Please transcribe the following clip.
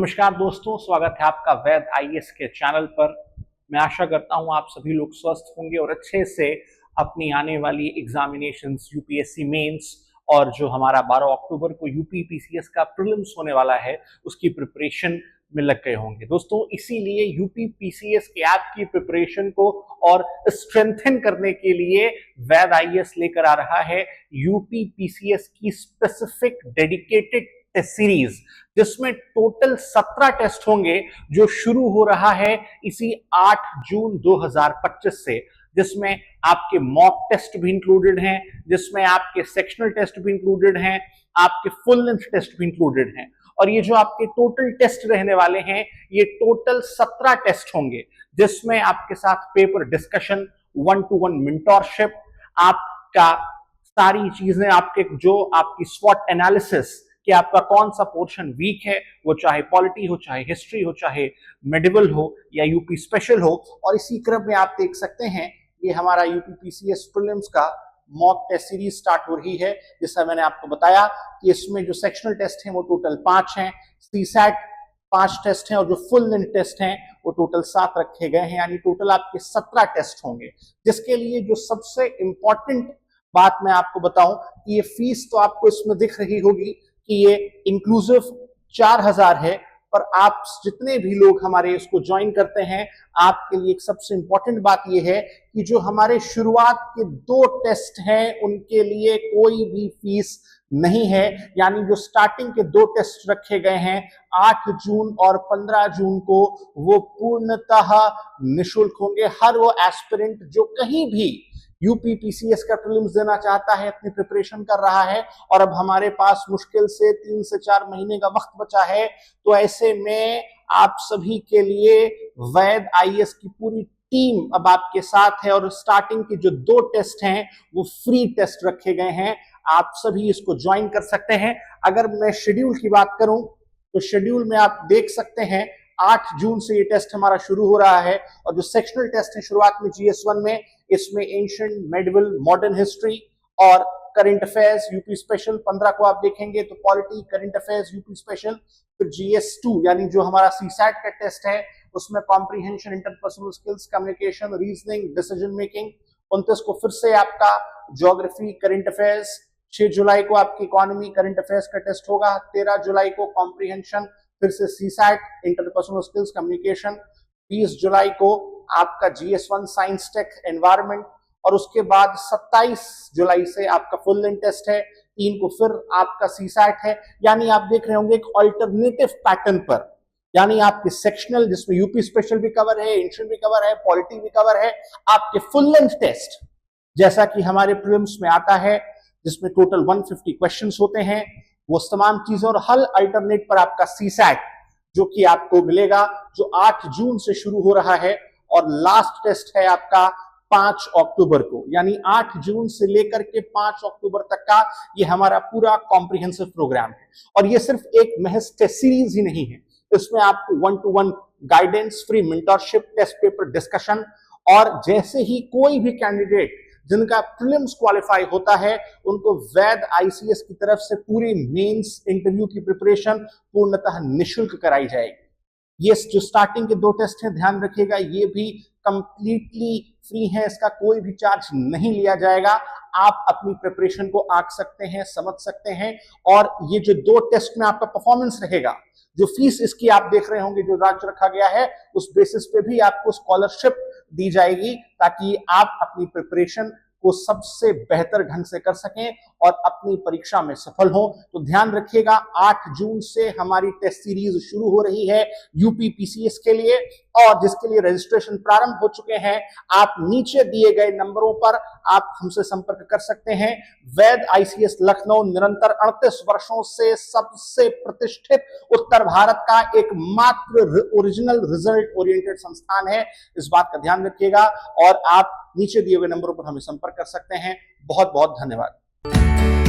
नमस्कार दोस्तों, स्वागत है आपका वैद आईएएस के चैनल पर। मैं आशा करता हूं आप सभी लोग स्वस्थ होंगे और अच्छे से अपनी आने वाली एग्जामिनेशंस, यूपीएससी मेंस और जो हमारा 12 अक्टूबर को यूपी पीसीएस का प्रीलिम्स होने वाला है उसकी प्रिपरेशन में लग गए होंगे। दोस्तों, इसीलिए यूपी पीसीएस के ऐप की प्रिपरेशन को और स्ट्रेंथन करने के लिए वैद आईएएस लेकर आ रहा है यूपी पीसीएस की स्पेसिफिक डेडिकेटेड टेस्ट सीरीज, जिसमें टोटल 17 टेस्ट होंगे, जो शुरू हो रहा है इसी 8 जून 2025 से, जिसमें आपके मॉक टेस्ट भी इंक्लूडेड हैं, जिसमें आपके सेक्शनल टेस्ट भी इंक्लूडेड हैं, आपके फुल लेंथ टेस्ट भी इंक्लूडेड हैं। और ये जो आपके टोटल टेस्ट रहने वाले हैं, ये टोटल 17 टेस्ट होंगे, जिसमें आपके साथ पेपर डिस्कशन, 1-to-1 मेंटरशिप, आपका सारी चीजें, आपके जो आपकी स्वॉट एनालिसिस कि आपका कौन सा पोर्शन वीक है, वो चाहे पॉलिटी हो, चाहे हिस्ट्री हो, चाहे मेडिवल हो या यूपी स्पेशल हो। और इसी क्रम में आप देख सकते हैं ये हमारा यूपी पीसीएस प्रीलिम्स का मॉक टेस्ट सीरीज स्टार्ट हो रही है। जैसा मैंने आपको बताया कि इसमें जो सेक्शनल टेस्ट हैं वो टोटल 5 हैं, सीसैट 5 टेस्ट हैं और जो फुल लेंथ टेस्ट हैं वो टोटल 7 रखे गए हैं, यानी टोटल आपके 17 टेस्ट होंगे। जिसके लिए जो सबसे इंपॉर्टेंट बात मैं आपको बताऊं कि ये फीस तो आपको इसमें दिख रही होगी कि ये इंक्लूसिव 4000 है, पर आप जितने भी लोग हमारे इसको ज्वाइन करते हैं, आपके लिए एक सबसे इंपॉर्टेंट बात यह है कि जो हमारे शुरुआत के 2 टेस्ट हैं उनके लिए कोई भी फीस नहीं है। यानी जो स्टार्टिंग के 2 टेस्ट रखे गए हैं 8 जून और 15 जून को, वो पूर्णतः निःशुल्क होंगे। हर वो एस्पिरेंट जो कहीं भी यूपी पीसीएस का प्रीलिम्स देना चाहता है, अपनी प्रिपरेशन कर रहा है, और अब हमारे पास मुश्किल से 3 से 4 महीने का वक्त बचा है, तो ऐसे में आप सभी के लिए वैद आईएएस की पूरी टीम अब आपके साथ है। और स्टार्टिंग के जो 2 टेस्ट हैं वो फ्री टेस्ट रखे गए हैं, आप सभी इसको ज्वाइन कर सकते हैं। अगर मैं शेड्यूल की बात करूं तो शेड्यूल में आप देख सकते हैं 8 जून से ये टेस्ट हमारा शुरू हो रहा है। और जो सेक्शनल टेस्ट है शुरुआत में GS1 में, इसमें एंशिएंट, मेडिवल, मॉडर्न हिस्ट्री और करंट अफेयर्स यूपी स्पेशल 15 को आप देखेंगे तो polity, current affairs UP special. फिर GS2 यानी जो हमारा सीसैट का टेस्ट है उसमें comprehension, interpersonal skills, communication, reasoning, decision making. 29 को फिर से आपका ज्योग्राफी, करंट अफेयर्स। 6 जुलाई को आपकी इकोनॉमी, करंट अफेयर्स का टेस्ट होगा। 13 जुलाई को कॉम्प्रिहेंशन, फिर से सीसैट, इंटरपर्सनल स्किल्स, कम्युनिकेशन। 20 जुलाई को आपका GS1 साइंस, टेक, एनवायरनमेंट। और उसके बाद 27 जुलाई से आपका फुल लेंथ टेस्ट है। 3 को फिर आपका सीसैट है। यानी आप देख रहे होंगे एक ऑल्टरनेटिव पैटर्न पर, यानी आपके सेक्शनल जिसमें यूपी स्पेशल भी कवर है, एंशिएंट भी कवर है, पॉलिटी भी कवर है, आपके फुल लेंथ टेस्ट जैसा कि हमारे प्रीलिम्स में आता है, जिसमें टोटल 150 क्वेश्चंस होते हैं, वो तमाम चीजें। और हल अल्टरनेट पर आपका सीसैट जो कि आपको मिलेगा, जो 8 जून से शुरू हो रहा है और लास्ट टेस्ट है आपका 5 अक्टूबर को। यानी 8 जून से लेकर के 5 अक्टूबर तक का ये हमारा पूरा कॉम्प्रिहेंसिव प्रोग्राम है। और ये सिर्फ एक महज टेस्ट सीरीज ही नहीं है, इसमें आपको 1-to-1 guidance, free mentorship, test paper discussion. और जैसे ही कोई भी कैंडिडेट जिनका प्रीलिम्स क्वालिफाई होता है, उनको वैद आईसीएस की तरफ से पूरी मेंस इंटरव्यू की प्रिपरेशन पूर्णतः निःशुल्क कराई जाएगी। ये जो स्टार्टिंग के 2 टेस्ट हैं, ध्यान रखिएगा, ये भी कंप्लीटली फ्री है, इसका कोई भी चार्ज नहीं लिया जाएगा। आप अपनी प्रिपरेशन को आंक सकते हैं, समझ सकते हैं। और ये जो 2 टेस्ट में आपका परफॉर्मेंस रहेगा, जो फीस इसकी आप देख रहे होंगे जो राज्य रखा गया है, उस बेसिस पे भी आपको स्कॉलरशिप दी जाएगी, ताकि आप अपनी प्रिपरेशन को सबसे बेहतर ढंग से कर सकें और अपनी परीक्षा में सफल हो। तो ध्यान रखिएगा, 8 जून से हमारी टेस्ट सीरीज शुरू हो रही है यूपी पीसीएस के लिए, और जिसके लिए रजिस्ट्रेशन प्रारंभ हो चुके हैं। आप नीचे दिए गए नंबरों पर आप हमसे संपर्क कर सकते हैं। वैद आईसीएस लखनऊ निरंतर 38 वर्षों से सबसे प्रतिष्ठित उत्तर भारत का एकमात्र ओरिजिनल रिजल्ट ओरिएंटेड संस्थान है, इस बात का ध्यान रखिएगा। और आप नीचे दिए हुए नंबरों पर हमें संपर्क कर सकते हैं। बहुत बहुत धन्यवाद।